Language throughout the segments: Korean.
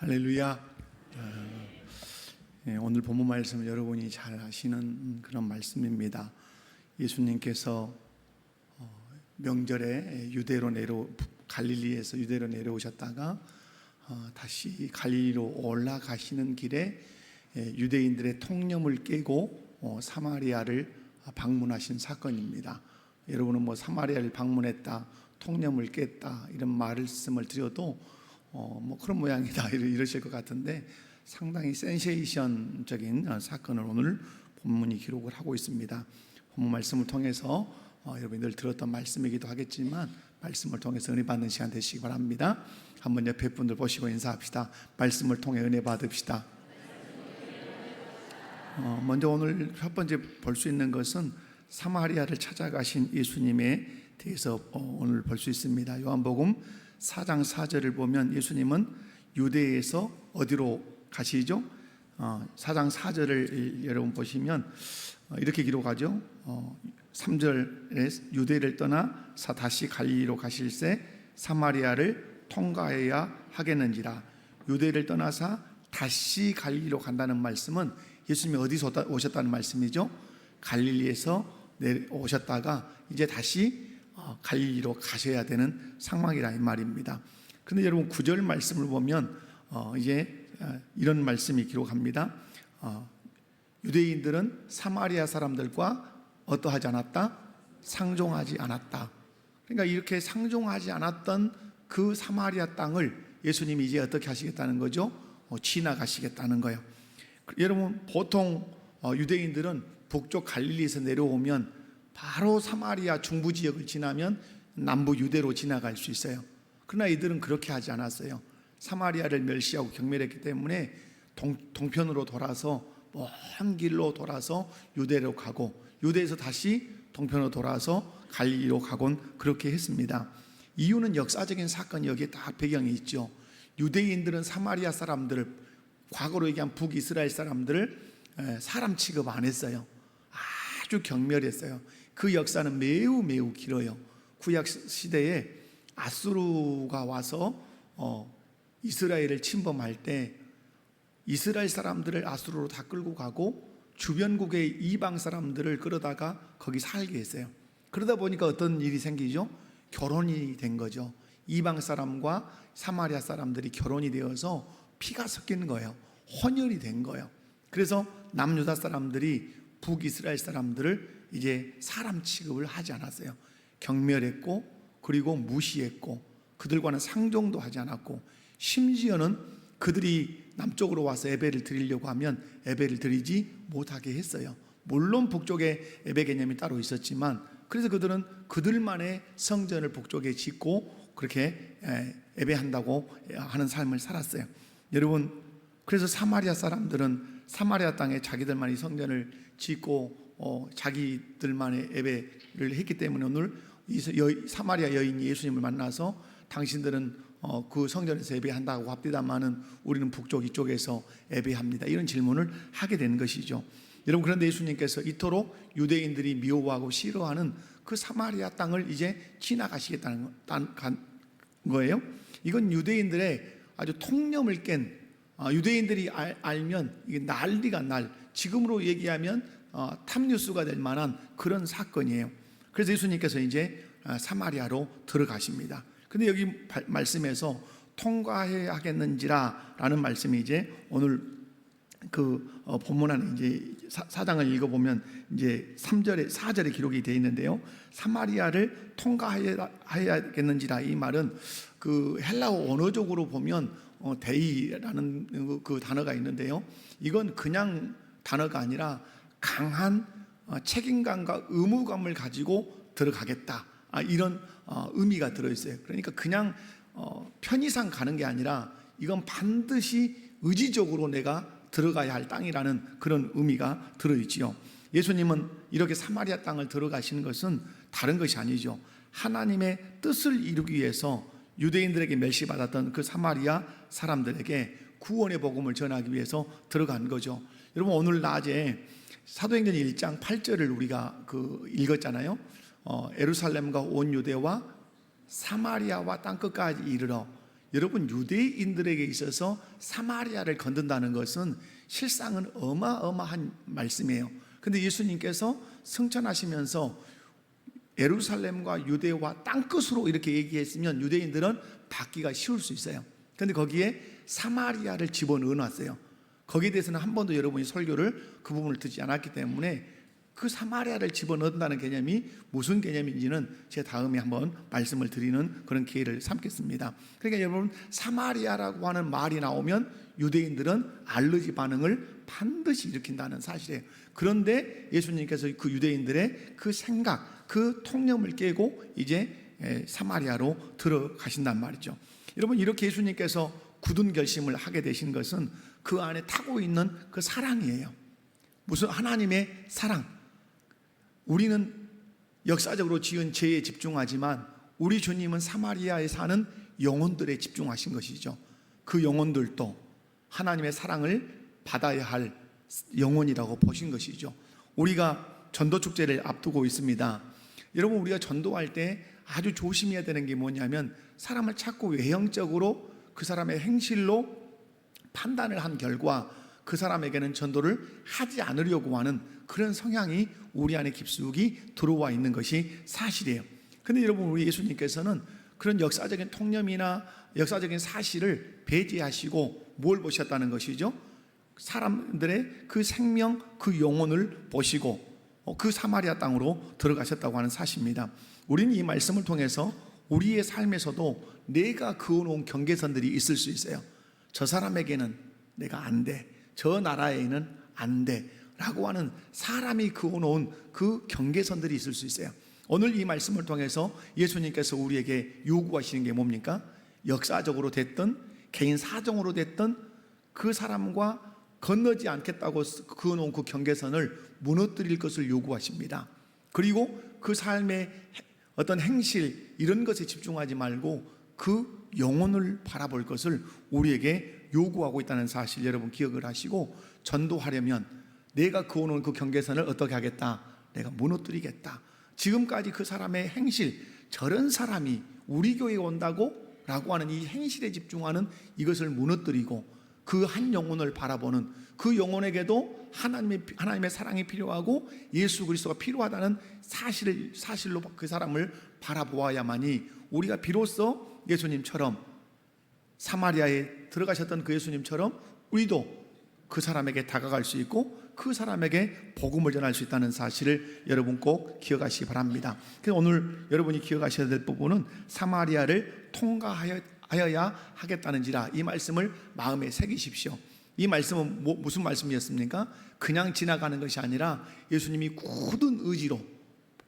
할렐루야. 오늘 본문 말씀을 여러분이 잘 아시는 그런 말씀입니다. 예수님께서 명절에 갈릴리에서 유대로 내려오셨다가 다시 갈릴리로 올라가시는 길에 유대인들의 통념을 깨고 사마리아를 방문하신 사건입니다. 여러분은 사마리아를 방문했다, 통념을 깼다 이런 말씀을 드려도 그런 모양이다 이러실 것 같은데, 상당히 센세이션적인 사건을 오늘 본문이 기록을 하고 있습니다. 본문 말씀을 통해서 여러분이 늘 들었던 말씀이기도 하겠지만 말씀을 통해서 은혜 받는 시간 되시기 바랍니다. 한번 옆에 분들 보시고 인사합시다. 말씀을 통해 은혜 받읍시다. 먼저 오늘 첫 번째 볼 수 있는 것은 사마리아를 찾아가신 예수님에 대해서 오늘 볼 수 있습니다. 요한복음 4장 4절을 보면 예수님은 유대에서 어디로 가시죠? 4장 4절을 여러분 보시면 이렇게 기록하죠. 3절에 유대를 떠나 다시 갈릴리로 가실새 사마리아를 통과해야 하겠는지라. 유대를 떠나서 다시 갈릴리로 간다는 말씀은 예수님이 어디서 오셨다는 말씀이죠? 갈릴리에서 오셨다가 이제 다시 갈릴리로 가셔야 되는 상황이라 이 말입니다. 그런데 여러분 9절 말씀을 보면 이제 이런 말씀이 기록합니다. 유대인들은 사마리아 사람들과 어떠하지 않았다? 상종하지 않았다. 그러니까 이렇게 상종하지 않았던 그 사마리아 땅을 예수님이 이제 어떻게 하시겠다는 거죠? 지나가시겠다는 거예요. 여러분 보통 유대인들은 북쪽 갈릴리에서 내려오면 바로 사마리아 중부 지역을 지나면 남부 유대로 지나갈 수 있어요. 그러나 이들은 그렇게 하지 않았어요. 사마리아를 멸시하고 경멸했기 때문에 동편으로 돌아서 먼 길로 돌아서 유대로 가고, 유대에서 다시 동편으로 돌아서 갈릴리로 가곤 그렇게 했습니다. 이유는 역사적인 사건이 여기에 딱 배경이 있죠. 유대인들은 사마리아 사람들을, 과거로 얘기한 북이스라엘 사람들을 사람 취급 안 했어요. 아주 경멸했어요. 그 역사는 매우 길어요. 구약 시대에 아수르가 와서 이스라엘을 침범할 때 이스라엘 사람들을 아수르로 다 끌고 가고 주변국의 이방 사람들을 끌어다가 거기 살게 했어요. 그러다 보니까 어떤 일이 생기죠? 결혼이 된 거죠. 이방 사람과 사마리아 사람들이 결혼이 되어서 피가 섞이는 거예요. 혼혈이 된 거예요. 그래서 남유다 사람들이 북이스라엘 사람들을 이제 사람 취급을 하지 않았어요. 경멸했고, 그리고 무시했고, 그들과는 상종도 하지 않았고, 심지어는 그들이 남쪽으로 와서 예배를 드리려고 하면 예배를 드리지 못하게 했어요. 물론 북쪽에 예배 개념이 따로 있었지만, 그래서 그들은 그들만의 성전을 북쪽에 짓고 그렇게 예배한다고 하는 삶을 살았어요. 여러분, 그래서 사마리아 사람들은 사마리아 땅에 자기들만의 성전을 짓고 자기들만의 예배를 했기 때문에 오늘 사마리아 여인이 예수님을 만나서 당신들은 그 성전에서 예배한다고 합디다마는 우리는 북쪽 이쪽에서 예배합니다, 이런 질문을 하게 되는 것이죠. 여러분, 그런데 예수님께서 이토록 유대인들이 미워하고 싫어하는 그 사마리아 땅을 이제 지나가시겠다는 거예요. 이건 유대인들의 아주 통념을 깬, 유대인들이 알면 이게 난리가 지금으로 얘기하면 탑뉴스가 될 만한 그런 사건이에요. 그래서 예수님께서 이제 사마리아로 들어가십니다. 근데 여기 말씀에서 통과해야 하겠는지라 라는 말씀이 이제 오늘 그 본문 안에 이제 사장을 읽어보면 이제 4절에 기록이 되어 있는데요. 사마리아를 통과해야겠는지라, 이 말은 그 헬라어 언어적으로 보면 데이라는 그 단어가 있는데요. 이건 그냥 단어가 아니라 강한 책임감과 의무감을 가지고 들어가겠다, 이런 의미가 들어있어요. 그러니까 그냥 편의상 가는 게 아니라 이건 반드시 의지적으로 내가 들어가야 할 땅이라는 그런 의미가 들어있지요. 예수님은 이렇게 사마리아 땅을 들어가시는 것은 다른 것이 아니죠. 하나님의 뜻을 이루기 위해서 유대인들에게 멸시받았던 그 사마리아 사람들에게 구원의 복음을 전하기 위해서 들어간 거죠. 여러분, 오늘 낮에 사도행전 1장 8절을 우리가 읽었잖아요. 예루살렘과 온 유대와 사마리아와 땅끝까지 이르러 여러분, 유대인들에게 있어서 사마리아를 건든다는 것은 실상은 어마어마한 말씀이에요. 근데 예수님께서 승천하시면서 예루살렘과 유대와 땅끝으로 이렇게 얘기했으면 유대인들은 받기가 쉬울 수 있어요. 근데 거기에 사마리아를 집어넣어 놨어요. 거기에 대해서는 한 번도 여러분이 설교를 그 부분을 듣지 않았기 때문에 그 사마리아를 집어넣는다는 개념이 무슨 개념인지는 제가 다음에 한번 말씀을 드리는 그런 기회를 삼겠습니다. 그러니까 여러분, 사마리아라고 하는 말이 나오면 유대인들은 알러지 반응을 반드시 일으킨다는 사실이에요. 그런데 예수님께서 그 유대인들의 그 생각, 그 통념을 깨고 이제 사마리아로 들어가신단 말이죠. 여러분, 이렇게 예수님께서 굳은 결심을 하게 되신 것은 그 안에 타고 있는 그 사랑이에요. 무슨 하나님의 사랑. 우리는 역사적으로 지은 죄에 집중하지만 우리 주님은 사마리아에 사는 영혼들에 집중하신 것이죠. 그 영혼들도 하나님의 사랑을 받아야 할 영혼이라고 보신 것이죠. 우리가 전도 축제를 앞두고 있습니다. 여러분, 우리가 전도할 때 아주 조심해야 되는 게 뭐냐면 사람을 자꾸 외형적으로 그 사람의 행실로 판단을 한 결과 그 사람에게는 전도를 하지 않으려고 하는 그런 성향이 우리 안에 깊숙이 들어와 있는 것이 사실이에요. 근데 여러분, 우리 예수님께서는 그런 역사적인 통념이나 역사적인 사실을 배제하시고 뭘 보셨다는 것이죠? 사람들의 그 생명, 그 영혼을 보시고 그 사마리아 땅으로 들어가셨다고 하는 사실입니다. 우리는 이 말씀을 통해서 우리의 삶에서도 내가 그어놓은 경계선들이 있을 수 있어요. 저 사람에게는 내가 안 돼, 저 나라에는 안 돼 라고 하는 사람이 그어놓은 그 경계선들이 있을 수 있어요. 오늘 이 말씀을 통해서 예수님께서 우리에게 요구하시는 게 뭡니까? 역사적으로 됐든 개인 사정으로 됐든 그 사람과 건너지 않겠다고 그어놓은 그 경계선을 무너뜨릴 것을 요구하십니다. 그리고 그 삶의 어떤 행실 이런 것에 집중하지 말고 그 영혼을 바라볼 것을 우리에게 요구하고 있다는 사실 여러분 기억을 하시고, 전도하려면 내가 그어놓은 그 경계선을 어떻게 하겠다? 내가 무너뜨리겠다. 지금까지 그 사람의 행실, 저런 사람이 우리 교회에 온다고? 라고 하는 이 행실에 집중하는 이것을 무너뜨리고 그 한 영혼을 바라보는, 그 영혼에게도 하나님의 사랑이 필요하고 예수 그리스도가 필요하다는 사실로 그 사람을 바라보아야만이 우리가 비로소 예수님처럼, 사마리아에 들어가셨던 그 예수님처럼 우리도 그 사람에게 다가갈 수 있고 그 사람에게 복음을 전할 수 있다는 사실을 여러분 꼭 기억하시기 바랍니다. 그래서 오늘 여러분이 기억하셔야 될 부분은 사마리아를 통과하여야 하겠다는지라, 이 말씀을 마음에 새기십시오. 이 말씀은 무슨 말씀이었습니까? 그냥 지나가는 것이 아니라 예수님이 굳은 의지로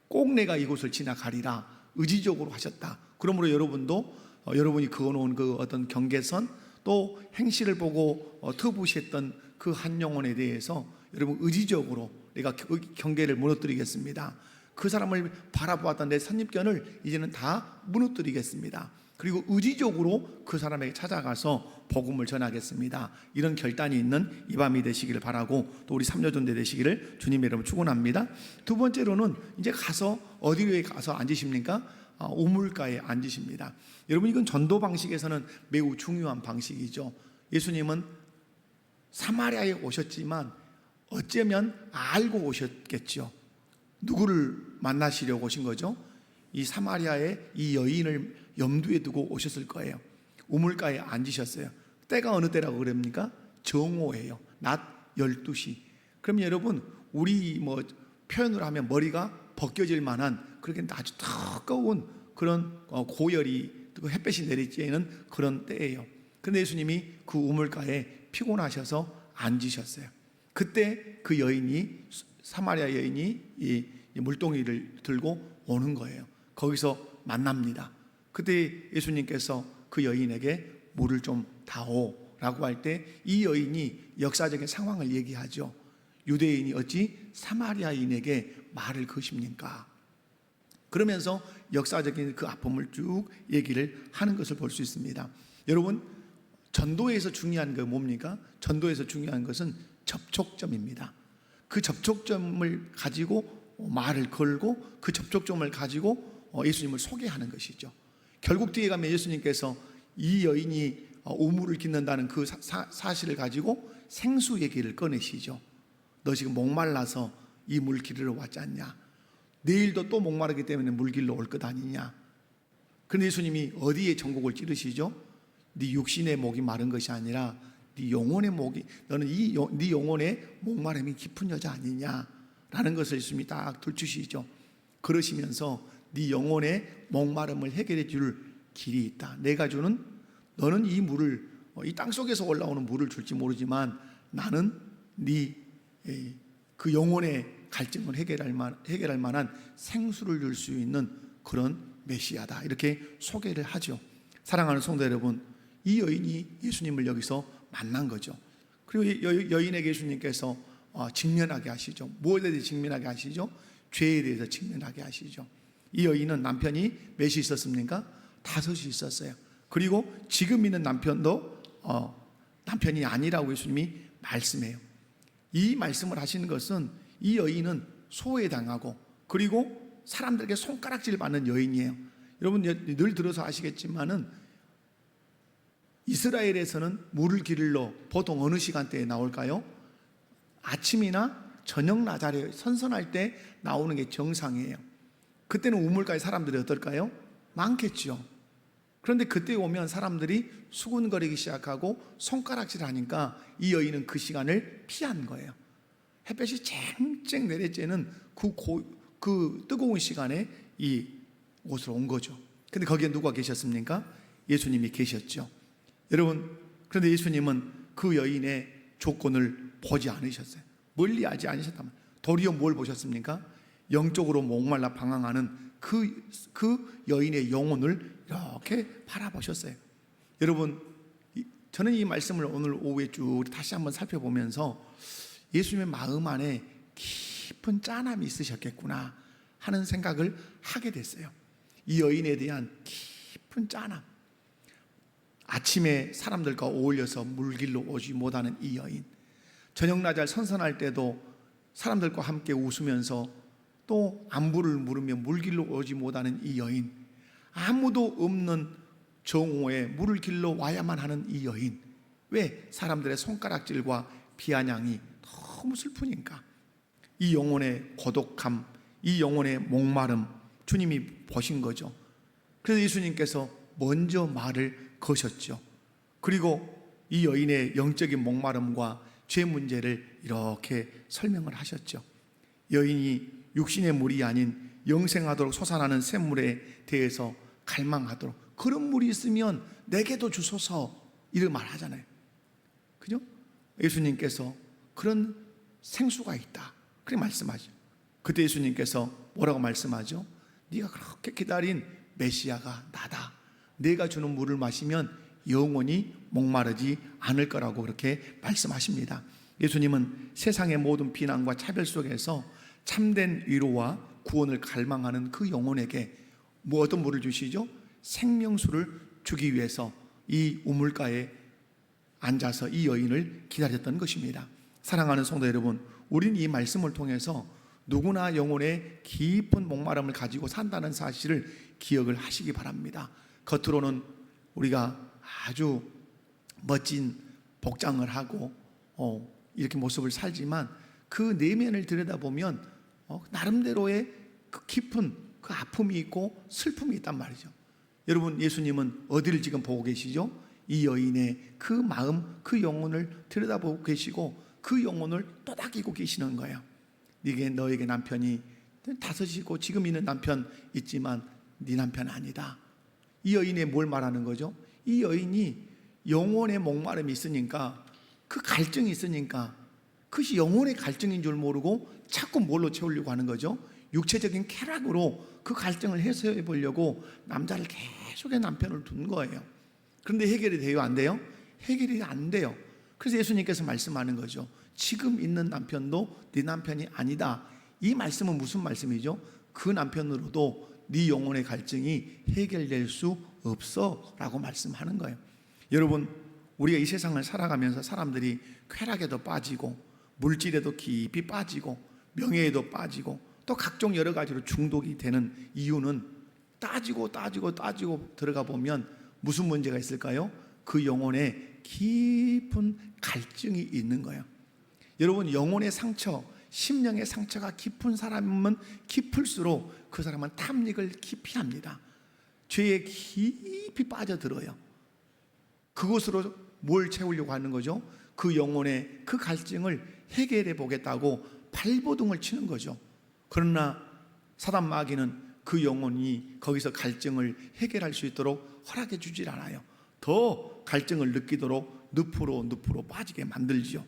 꼭 내가 이곳을 지나가리라 의지적으로 하셨다. 그러므로 여러분도 여러분이 그어놓은 그 어떤 경계선, 또 행실을 보고 터부시했던 그 한 영혼에 대해서 여러분 의지적으로 내가 경계를 무너뜨리겠습니다. 그 사람을 바라보았던 내 선입견을 이제는 다 무너뜨리겠습니다. 그리고 의지적으로 그 사람에게 찾아가서 복음을 전하겠습니다. 이런 결단이 있는 이 밤이 되시기를 바라고, 또 우리 삼려전대 되시기를 주님의 이름으로 축원합니다. 두 번째로는 이제 가서 어디에 가서 앉으십니까? 우물가에 앉으십니다. 여러분, 이건 전도 방식에서는 매우 중요한 방식이죠. 예수님은 사마리아에 오셨지만 어쩌면 알고 오셨겠죠. 누구를 만나시려고 오신 거죠? 이 사마리아의 이 여인을 염두에 두고 오셨을 거예요. 우물가에 앉으셨어요. 때가 어느 때라고 그럽니까? 정오예요. 낮 12시. 그럼 여러분, 우리 표현으로 하면 머리가 벗겨질 만한 그렇게 아주 뜨거운 그런 고열이, 햇볕이 내리쬐는 그런 때예요. 그런데 예수님이 그 우물가에 피곤하셔서 앉으셨어요. 그때 그 여인이, 사마리아 여인이 이 물동이를 들고 오는 거예요. 거기서 만납니다. 그때 예수님께서 그 여인에게 물을 좀 다오라고 할 때 이 여인이 역사적인 상황을 얘기하죠. 유대인이 어찌 사마리아인에게 말을 거십니까? 그러면서 역사적인 그 아픔을 쭉 얘기를 하는 것을 볼 수 있습니다. 여러분, 전도에서 중요한 게 뭡니까? 전도에서 중요한 것은 접촉점입니다. 그 접촉점을 가지고 말을 걸고 그 접촉점을 가지고 예수님을 소개하는 것이죠. 결국 뒤에 가면 예수님께서 이 여인이 우물을 깃는다는 그 사실을 가지고 생수 얘기를 꺼내시죠. 너 지금 목말라서 이 물 기르러 왔지 않냐? 내일도 또 목마르기 때문에 물 길러 올 것 아니냐? 그런데 예수님이 어디에 전곡을 찌르시죠? 네 육신의 목이 마른 것이 아니라 네 영혼의 목이, 너는 네 영혼의 목마름이 깊은 여자 아니냐라는 것을 예수님이 딱 들추시죠. 그러시면서 네 영혼의 목마름을 해결해 줄 길이 있다. 내가 주는, 너는 이 물을, 이 땅속에서 올라오는 물을 줄지 모르지만 나는 네 그 영혼의 갈증을 해결할 만한 생수를 줄 수 있는 그런 메시아다. 이렇게 소개를 하죠. 사랑하는 성도 여러분, 이 여인이 예수님을 여기서 만난 거죠. 그리고 여인에게 예수님께서 직면하게 하시죠. 무엇에 대해서 직면하게 하시죠? 죄에 대해서 직면하게 하시죠. 이 여인은 남편이 몇이 있었습니까? 5이 있었어요. 그리고 지금 있는 남편도 남편이 아니라고 예수님이 말씀해요. 이 말씀을 하시는 것은 이 여인은 소외당하고 그리고 사람들에게 손가락질 받는 여인이에요. 여러분 늘 들어서 아시겠지만은 이스라엘에서는 물을 기르러 보통 어느 시간대에 나올까요? 아침이나 저녁 나자래 선선할 때 나오는 게 정상이에요. 그때는 우물가에 사람들이 어떨까요? 많겠죠. 그런데 그때 오면 사람들이 수군거리기 시작하고 손가락질 하니까 이 여인은 그 시간을 피한 거예요. 햇볕이 쨍쨍 내리쬐는 그 뜨거운 시간에 이 곳으로 온 거죠. 근데 거기에 누가 계셨습니까? 예수님이 계셨죠. 여러분, 그런데 예수님은 그 여인의 조건을 보지 않으셨어요. 멀리하지 않으셨다면 도리어 뭘 보셨습니까? 영적으로 목말라 방황하는 그 여인의 영혼을 이렇게 바라보셨어요. 여러분, 저는 이 말씀을 오늘 오후에 쭉 다시 한번 살펴보면서 예수님의 마음 안에 깊은 짠함이 있으셨겠구나 하는 생각을 하게 됐어요. 이 여인에 대한 깊은 짠함. 아침에 사람들과 어울려서 물길로 오지 못하는 이 여인, 저녁 낮을 선선할 때도 사람들과 함께 웃으면서 또 안부를 물으며 물길로 오지 못하는 이 여인, 아무도 없는 정오에 물을 길러 와야만 하는 이 여인, 왜? 사람들의 손가락질과 비아냥이 너무 슬프니까. 이 영혼의 고독함, 이 영혼의 목마름 주님이 보신 거죠. 그래서 예수님께서 먼저 말을 거셨죠. 그리고 이 여인의 영적인 목마름과 죄 문제를 이렇게 설명을 하셨죠. 여인이 육신의 물이 아닌 영생하도록 솟아나는 샘물에 대해서 갈망하도록, 그런 물이 있으면 내게도 주소서, 이런 말 하잖아요. 그죠? 예수님께서 그런 생수가 있다, 그렇게 말씀하죠. 그때 예수님께서 뭐라고 말씀하죠? 네가 그렇게 기다린 메시아가 나다. 내가 주는 물을 마시면 영원히 목마르지 않을 거라고 그렇게 말씀하십니다. 예수님은 세상의 모든 비난과 차별 속에서 참된 위로와 구원을 갈망하는 그 영혼에게 어떤 물을 주시죠? 생명수를 주기 위해서 이 우물가에 앉아서 이 여인을 기다렸던 것입니다. 사랑하는 성도 여러분, 우리는 이 말씀을 통해서 누구나 영혼의 깊은 목마름을 가지고 산다는 사실을 기억을 하시기 바랍니다. 겉으로는 우리가 아주 멋진 복장을 하고 이렇게 모습을 살지만 그 내면을 들여다보면 나름대로의 그 깊은 그 아픔이 있고 슬픔이 있단 말이죠. 여러분, 예수님은 어디를 지금 보고 계시죠? 이 여인의 그 마음, 그 영혼을 들여다보고 계시고 그 영혼을 또닥이고 계시는 거예요. 너에게 남편이 5이고 지금 있는 남편 있지만 네 남편 아니다. 이 여인이 뭘 말하는 거죠? 이 여인이 영혼의 목마름이 있으니까, 그 갈증이 있으니까, 그것이 영혼의 갈증인 줄 모르고 자꾸 뭘로 채우려고 하는 거죠? 육체적인 쾌락으로 그 갈증을 해소해 보려고 남자를 계속해 남편을 둔 거예요. 그런데 해결이 돼요? 안 돼요? 해결이 안 돼요. 그래서 예수님께서 말씀하는 거죠. 지금 있는 남편도 네 남편이 아니다. 이 말씀은 무슨 말씀이죠? 그 남편으로도 네 영혼의 갈증이 해결될 수 없어 라고 말씀하는 거예요. 여러분, 우리가 이 세상을 살아가면서 사람들이 쾌락에도 빠지고 물질에도 깊이 빠지고 명예에도 빠지고 또 각종 여러 가지로 중독이 되는 이유는 따지고 들어가 보면 무슨 문제가 있을까요? 그 영혼에 깊은 갈증이 있는 거예요. 여러분, 영혼의 상처, 심령의 상처가 깊은 사람은 깊을수록 그 사람은 탐닉을 깊이 합니다. 죄에 깊이 빠져들어요. 그것으로 뭘 채우려고 하는 거죠? 그 영혼의 그 갈증을 해결해 보겠다고 발버둥을 치는 거죠. 그러나 사단 마귀는 그 영혼이 거기서 갈증을 해결할 수 있도록 허락해 주질 않아요. 더 갈증을 느끼도록 늪으로 빠지게 만들죠.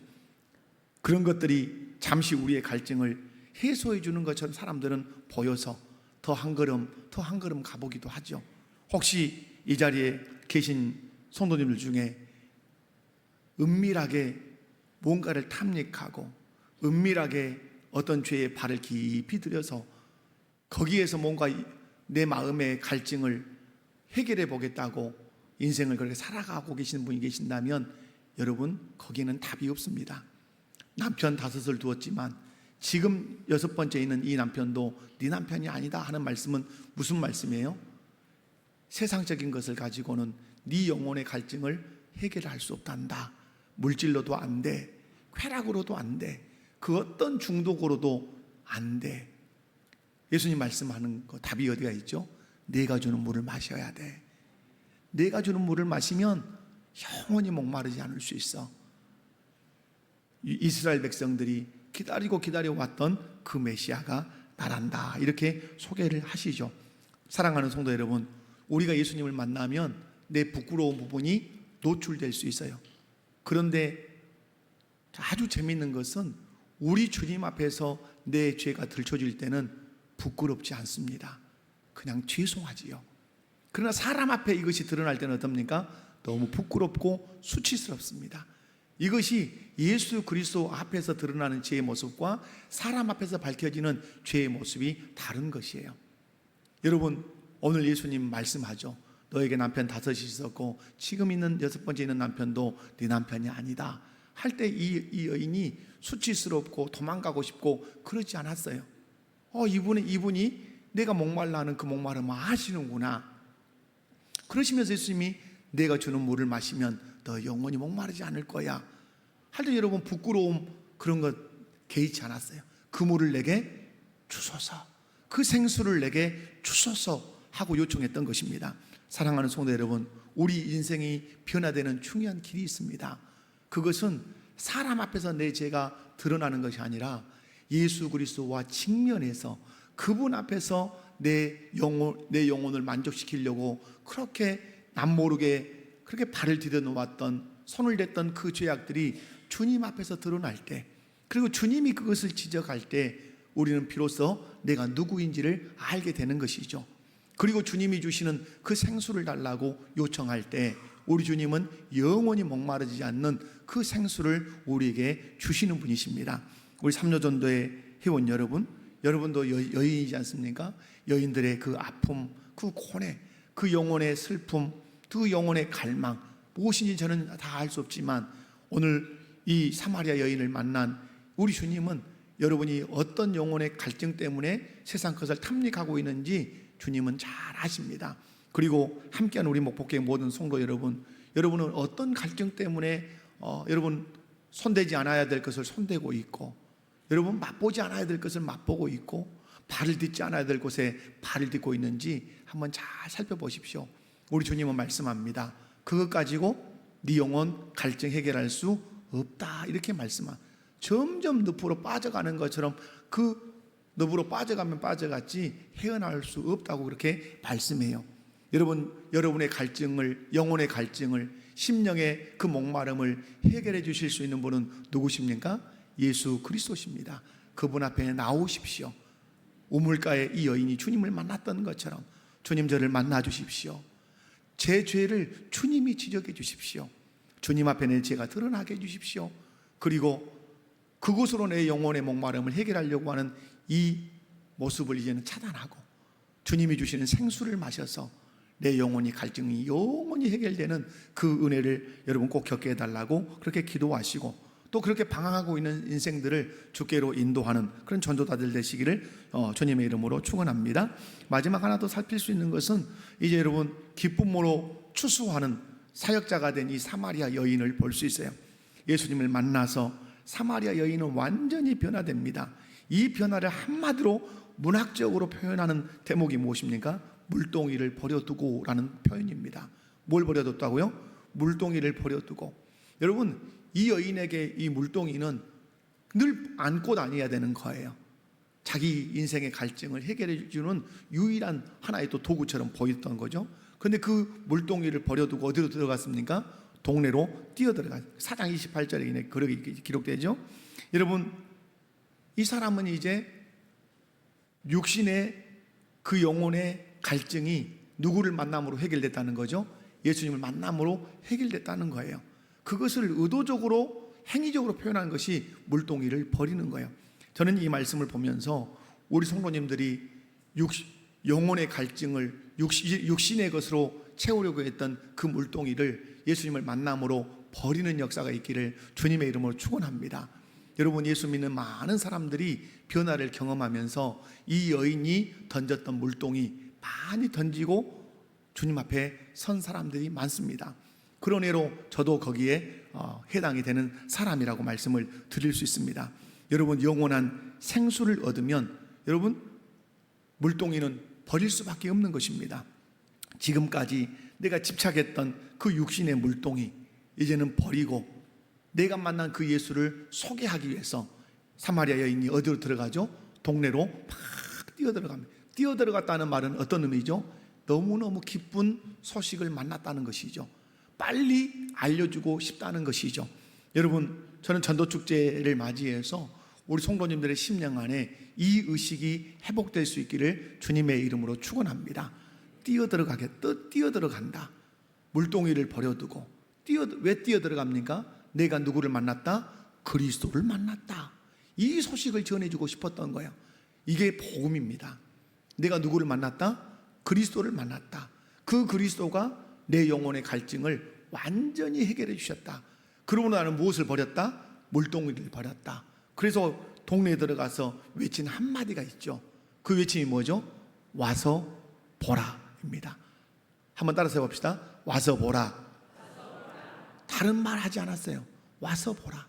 그런 것들이 잠시 우리의 갈증을 해소해 주는 것처럼 사람들은 보여서 더 한 걸음 가보기도 하죠. 혹시 이 자리에 계신 성도님들 중에 은밀하게 뭔가를 탐닉하고 은밀하게 어떤 죄에 발을 깊이 들여서 거기에서 뭔가 내 마음의 갈증을 해결해 보겠다고 인생을 그렇게 살아가고 계시는 분이 계신다면 여러분, 거기에는 답이 없습니다. 남편 5을 두었지만 지금 6번째 있는 이 남편도 네 남편이 아니다 하는 말씀은 무슨 말씀이에요? 세상적인 것을 가지고는 네 영혼의 갈증을 해결할 수 없단다. 물질로도 안 돼, 쾌락으로도 안 돼, 그 어떤 중독으로도 안 돼. 예수님 말씀하는 거 답이 어디가 있죠? 내가 주는 물을 마셔야 돼. 내가 주는 물을 마시면 영원히 목마르지 않을 수 있어. 이스라엘 백성들이 기다리고 기다려왔던 그 메시아가 나란다, 이렇게 소개를 하시죠. 사랑하는 성도 여러분, 우리가 예수님을 만나면 내 부끄러운 부분이 노출될 수 있어요. 그런데 아주 재미있는 것은 우리 주님 앞에서 내 죄가 들춰질 때는 부끄럽지 않습니다. 그냥 죄송하지요. 그러나 사람 앞에 이것이 드러날 때는 어떻습니까? 너무 부끄럽고 수치스럽습니다. 이것이 예수 그리스도 앞에서 드러나는 죄의 모습과 사람 앞에서 밝혀지는 죄의 모습이 다른 것이에요. 여러분, 오늘 예수님 말씀하죠. 너에게 남편 5이 있었고 지금 있는 6번째 있는 남편도 네 남편이 아니다 할 때 이 여인이 수치스럽고 도망가고 싶고 그러지 않았어요. 이분이 내가 목말라 하는 그 목마름을 아시는구나. 그러시면서 예수님이 내가 주는 물을 마시면 너 영원히 목마르지 않을 거야 할 때 여러분, 부끄러움 그런 것 개의치 않았어요. 그 물을 내게 주소서, 그 생수를 내게 주소서 하고 요청했던 것입니다. 사랑하는 성도 여러분, 우리 인생이 변화되는 중요한 길이 있습니다. 그것은 사람 앞에서 내 죄가 드러나는 것이 아니라 예수 그리스도와 직면해서 그분 앞에서 내 영혼을 만족시키려고 그렇게 남모르게 그렇게 발을 디뎌놓았던, 손을 댔던 그 죄악들이 주님 앞에서 드러날 때, 그리고 주님이 그것을 지적할 때 우리는 비로소 내가 누구인지를 알게 되는 것이죠. 그리고 주님이 주시는 그 생수를 달라고 요청할 때 우리 주님은 영원히 목마르지 않는 그 생수를 우리에게 주시는 분이십니다. 우리 삼려전도의 회원 여러분도 여인이지 않습니까? 여인들의 그 아픔, 그 고뇌, 그 영혼의 슬픔, 그 영혼의 갈망, 무엇인지 저는 다 알 수 없지만 오늘 이 사마리아 여인을 만난 우리 주님은 여러분이 어떤 영혼의 갈증 때문에 세상 것을 탐닉하고 있는지 주님은 잘 아십니다. 그리고 함께한 우리 목복교회 모든 성도 여러분은 어떤 갈증 때문에 여러분 손대지 않아야 될 것을 손대고 있고, 여러분 맛보지 않아야 될 것을 맛보고 있고, 발을 딛지 않아야 될 곳에 발을 딛고 있는지 한번 잘 살펴보십시오. 우리 주님은 말씀합니다. 그것 가지고 네 영혼 갈증 해결할 수 없다, 이렇게 말씀합니다. 점점 늪으로 빠져가는 것처럼 그 늪으로 빠져가면 빠져갔지 헤어나올 수 없다고 그렇게 말씀해요. 여러분의 갈증을, 영혼의 갈증을, 심령의 그 목마름을 해결해 주실 수 있는 분은 누구십니까? 예수 그리스도십니다. 그분 앞에 나오십시오. 우물가에 이 여인이 주님을 만났던 것처럼 주님, 저를 만나 주십시오. 제 죄를 주님이 지적해 주십시오. 주님 앞에 내 죄가 드러나게 해 주십시오. 그리고 그곳으로 내 영혼의 목마름을 해결하려고 하는 이 모습을 이제는 차단하고 주님이 주시는 생수를 마셔서 내 영혼이 갈증이 영원히 해결되는 그 은혜를 여러분 꼭 겪게 해달라고 그렇게 기도하시고, 또 그렇게 방황하고 있는 인생들을 주께로 인도하는 그런 전도자들 되시기를 주님의 이름으로 축원합니다. 마지막 하나 더 살필 수 있는 것은 이제 여러분 기쁨으로 추수하는 사역자가 된 이 사마리아 여인을 볼 수 있어요. 예수님을 만나서 사마리아 여인은 완전히 변화됩니다. 이 변화를 한마디로 문학적으로 표현하는 대목이 무엇입니까? 물동이를 버려두고 라는 표현입니다. 뭘 버려뒀다고요? 물동이를 버려두고. 여러분, 이 여인에게 이 물동이는 늘 안고 다녀야 되는 거예요. 자기 인생의 갈증을 해결해 주는 유일한 하나의 또 도구처럼 보였던 거죠. 그런데 그 물동이를 버려두고 어디로 들어갔습니까? 동네로 뛰어들어가. 4장 28절에 그렇게 기록되죠. 여러분, 이 사람은 이제 육신의 그 영혼의 갈증이 누구를 만남으로 해결됐다는 거죠? 예수님을 만남으로 해결됐다는 거예요. 그것을 의도적으로 행위적으로 표현한 것이 물동이를 버리는 거예요. 저는 이 말씀을 보면서 우리 성도님들이 영혼의 갈증을 육신의 것으로 채우려고 했던 그 물동이를 예수님을 만남으로 버리는 역사가 있기를 주님의 이름으로 축원합니다. 여러분, 예수 믿는 많은 사람들이 변화를 경험하면서 이 여인이 던졌던 물동이 많이 던지고 주님 앞에 선 사람들이 많습니다. 그런 애로 저도 거기에 해당이 되는 사람이라고 말씀을 드릴 수 있습니다. 여러분, 영원한 생수를 얻으면 여러분, 물동이는 버릴 수밖에 없는 것입니다. 지금까지 내가 집착했던 그 육신의 물동이 이제는 버리고 내가 만난 그 예수를 소개하기 위해서 사마리아 여인이 어디로 들어가죠? 동네로 막 뛰어들어갑니다. 뛰어들어갔다는 말은 어떤 의미죠? 너무너무 기쁜 소식을 만났다는 것이죠. 빨리 알려주고 싶다는 것이죠. 여러분, 저는 전도축제를 맞이해서 우리 성도님들의 심령 안에 이 의식이 회복될 수 있기를 주님의 이름으로 축원합니다. 뛰어들어간다. 물동이를 버려두고 왜 뛰어들어갑니까? 내가 누구를 만났다? 그리스도를 만났다. 이 소식을 전해주고 싶었던 거예요. 이게 복음입니다. 내가 누구를 만났다? 그리스도를 만났다. 그 그리스도가 내 영혼의 갈증을 완전히 해결해 주셨다. 그러고 나는 무엇을 버렸다? 물동이를 버렸다. 그래서 동네에 들어가서 외친 한마디가 있죠. 그 외침이 뭐죠? 와서 보라입니다. 한번 따라서 해봅시다. 와서 보라. 다른 말 하지 않았어요. 와서 보라.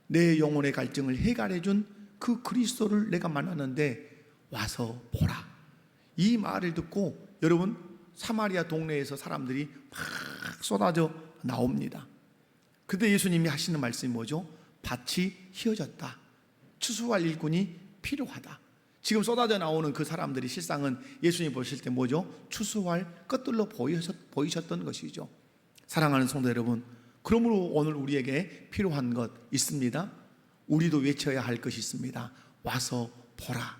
내 영혼의 갈증을 해결해 준 그 그리스도를 내가 만났는데 와서 보라. 이 말을 듣고 여러분, 사마리아 동네에서 사람들이 막 쏟아져 나옵니다. 그때 예수님이 하시는 말씀이 뭐죠? 밭이 휘어졌다. 추수할 일꾼이 필요하다. 지금 쏟아져 나오는 그 사람들이 실상은 예수님 보실 때 뭐죠? 추수할 것들로 보이셨던 것이죠. 사랑하는 성도 여러분, 그러므로 오늘 우리에게 필요한 것 있습니다. 우리도 외쳐야 할 것이 있습니다. 와서 보라.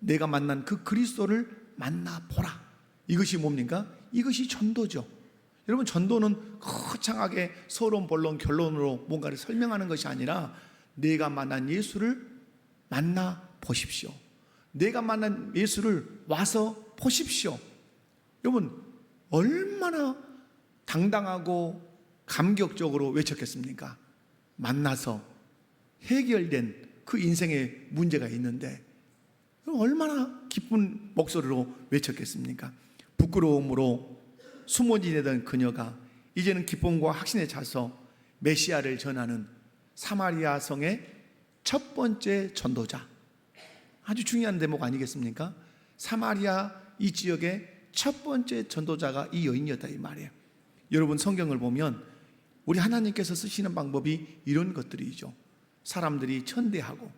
내가 만난 그 그리스도를 만나보라. 이것이 뭡니까? 이것이 전도죠. 여러분, 전도는 거창하게 서론, 본론, 결론으로 뭔가를 설명하는 것이 아니라 내가 만난 예수를 만나보십시오. 내가 만난 예수를 와서 보십시오. 여러분, 얼마나 당당하고 감격적으로 외쳤겠습니까? 만나서 해결된 그 인생의 문제가 있는데 얼마나 기쁜 목소리로 외쳤겠습니까? 부끄러움으로 숨어 지내던 그녀가 이제는 기쁨과 확신에 차서 메시아를 전하는 사마리아 성의 첫 번째 전도자. 아주 중요한 대목 아니겠습니까? 사마리아 이 지역의 첫 번째 전도자가 이 여인이었다 이 말이에요. 여러분, 성경을 보면 우리 하나님께서 쓰시는 방법이 이런 것들이죠. 사람들이 천대하고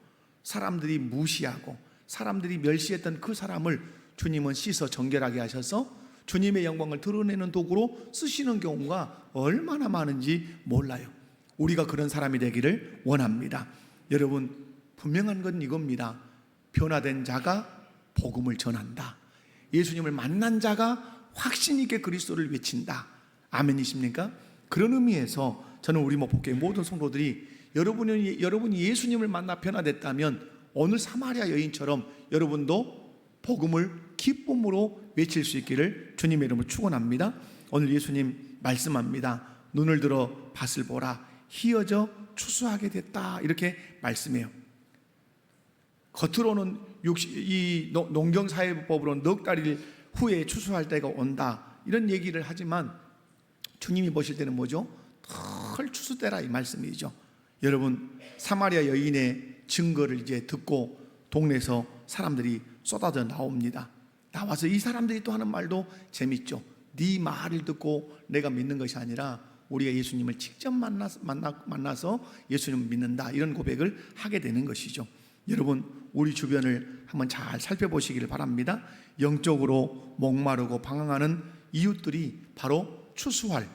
사람들이 무시하고 사람들이 멸시했던 그 사람을 주님은 씻어 정결하게 하셔서 주님의 영광을 드러내는 도구로 쓰시는 경우가 얼마나 많은지 몰라요. 우리가 그런 사람이 되기를 원합니다. 여러분, 분명한 건 이겁니다. 변화된 자가 복음을 전한다. 예수님을 만난 자가 확신 있게 그리스도를 외친다. 아멘이십니까? 그런 의미에서 저는 우리 목포교회 모든 성도들이 여러분이 예수님을 만나 변화됐다면 오늘 사마리아 여인처럼 여러분도 복음을 기쁨으로 외칠 수 있기를 주님의 이름으로 축원합니다. 오늘 예수님 말씀합니다. 눈을 들어 밭을 보라. 휘어져 추수하게 됐다. 이렇게 말씀해요. 겉으로는 이 농경사회법으로는 넉 달 후에 추수할 때가 온다. 이런 얘기를 하지만 주님이 보실 때는 뭐죠? 털 추수대라 이 말씀이죠. 여러분, 사마리아 여인의 증거를 이제 듣고 동네에서 사람들이 쏟아져 나옵니다. 나와서 이 사람들이 또 하는 말도 재밌죠. 네 말을 듣고 내가 믿는 것이 아니라 우리가 예수님을 직접 만나서 예수님을 믿는다, 이런 고백을 하게 되는 것이죠. 여러분, 우리 주변을 한번 잘 살펴보시기를 바랍니다. 영적으로 목마르고 방황하는 이웃들이 바로 추수할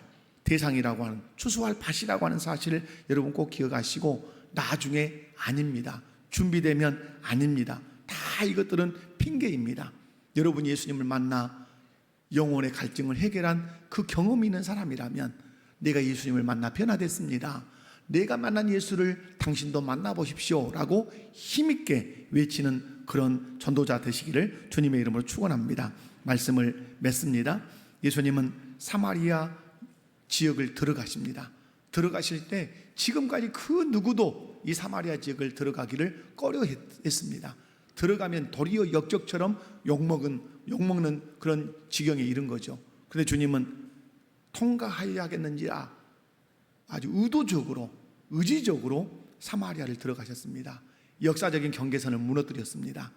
대상이라고 하는, 추수할 밭이라고 하는 사실을 여러분 꼭 기억하시고, 나중에 아닙니다. 준비되면 아닙니다. 다 이것들은 핑계입니다. 여러분이 예수님을 만나 영혼의 갈증을 해결한 그 경험이 있는 사람이라면, 내가 예수님을 만나 변화됐습니다, 내가 만난 예수를 당신도 만나보십시오 라고 힘있게 외치는 그런 전도자 되시기를 주님의 이름으로 축원합니다. 말씀을 맺습니다. 예수님은 사마리아 지역을 들어가십니다. 들어가실 때 지금까지 그 누구도 이 사마리아 지역을 들어가기를 꺼려했습니다. 들어가면 도리어 역적처럼 욕먹는 그런 지경에 이른 거죠. 그런데 주님은 통과하여야겠는지라 아주 의도적으로, 의지적으로 사마리아를 들어가셨습니다. 역사적인 경계선을 무너뜨렸습니다.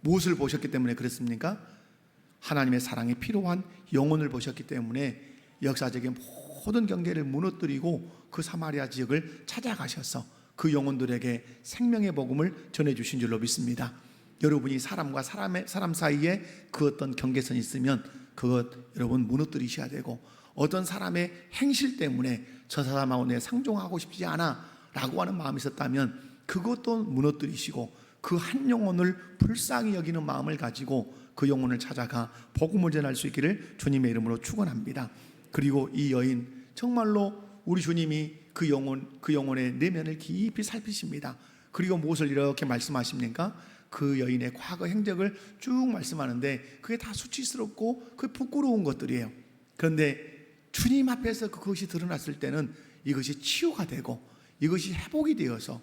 무엇을 보셨기 때문에 그랬습니까? 하나님의 사랑이 필요한 영혼을 보셨기 때문에 역사적인 모든 경계를 무너뜨리고 그 사마리아 지역을 찾아가셔서 그 영혼들에게 생명의 복음을 전해주신 줄로 믿습니다. 여러분이 사람과 사람 사이에 그 어떤 경계선이 있으면 그것 여러분 무너뜨리셔야 되고, 어떤 사람의 행실 때문에 저 사람하고 내 상종하고 싶지 않아 라고 하는 마음이 있었다면 그것도 무너뜨리시고, 그 한 영혼을 불쌍히 여기는 마음을 가지고 그 영혼을 찾아가 복음을 전할 수 있기를 주님의 이름으로 축원합니다. 그리고 이 여인, 정말로 우리 주님이 그 영혼의 내면을 깊이 살피십니다. 그리고 무엇을 이렇게 말씀하십니까? 그 여인의 과거 행적을 쭉 말씀하는데 그게 다 수치스럽고 그 부끄러운 것들이에요. 그런데 주님 앞에서 그것이 드러났을 때는 이것이 치유가 되고 이것이 회복이 되어서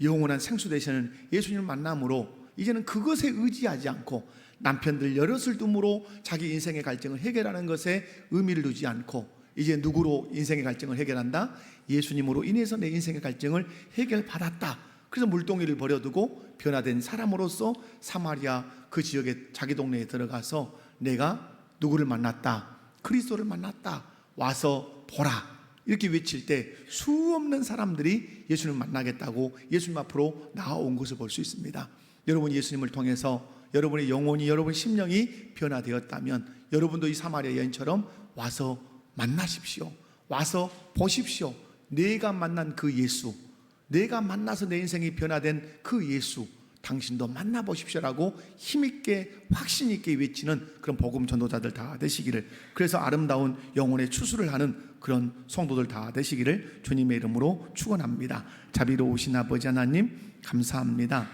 영원한 생수 되시는 예수님을 만남으로 이제는 그것에 의지하지 않고, 남편들 여럿을 둠으로 자기 인생의 갈증을 해결하는 것에 의미를 두지 않고, 이제 누구로 인생의 갈증을 해결한다? 예수님으로 인해서 내 인생의 갈증을 해결받았다. 그래서 물동이를 버려두고 변화된 사람으로서 사마리아 그 지역에, 자기 동네에 들어가서 내가 누구를 만났다? 그리스도를 만났다. 와서 보라. 이렇게 외칠 때 수없는 사람들이 예수님을 만나겠다고 예수님 앞으로 나아온 것을 볼 수 있습니다. 여러분, 예수님을 통해서 여러분의 영혼이, 여러분의 심령이 변화되었다면 여러분도 이 사마리아 여인처럼 와서 만나십시오. 와서 보십시오. 내가 만난 그 예수, 내가 만나서 내 인생이 변화된 그 예수, 당신도 만나보십시오라고 힘있게 확신있게 외치는 그런 복음 전도자들 다 되시기를, 그래서 아름다운 영혼의 추수를 하는 그런 성도들 다 되시기를 주님의 이름으로 축원합니다. 자비로우신 아버지 하나님 감사합니다.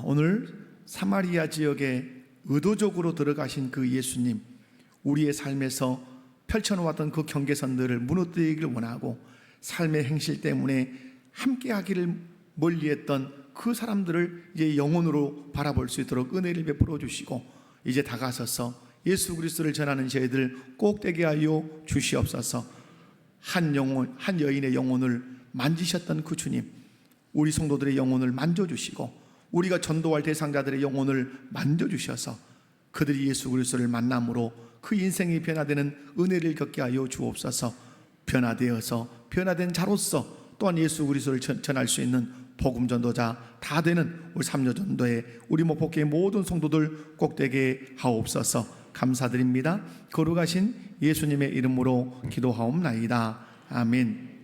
오늘 사마리아 지역에 의도적으로 들어가신 그 예수님, 우리의 삶에서 펼쳐놓았던 그 경계선들을 무너뜨리기를 원하고, 삶의 행실 때문에 함께하기를 멀리했던 그 사람들을 이제 영혼으로 바라볼 수 있도록 은혜를 베풀어 주시고, 이제 다가서서 예수 그리스도를 전하는 저희들 꼭 되게 하여 주시옵소서. 한 여인의 영혼을 만지셨던 그 주님, 우리 성도들의 영혼을 만져주시고 우리가 전도할 대상자들의 영혼을 만져주셔서 그들이 예수 그리스도를 만남으로 그 인생이 변화되는 은혜를 겪게 하여 주옵소서. 변화되어서 변화된 자로서 또한 예수 그리스도를 전할 수 있는 복음 전도자 다 되는 우리 삼려전도회 우리 목포교회 모든 성도들 꼭 되게 하옵소서. 감사드립니다. 거룩하신 예수님의 이름으로 기도하옵나이다. 아멘.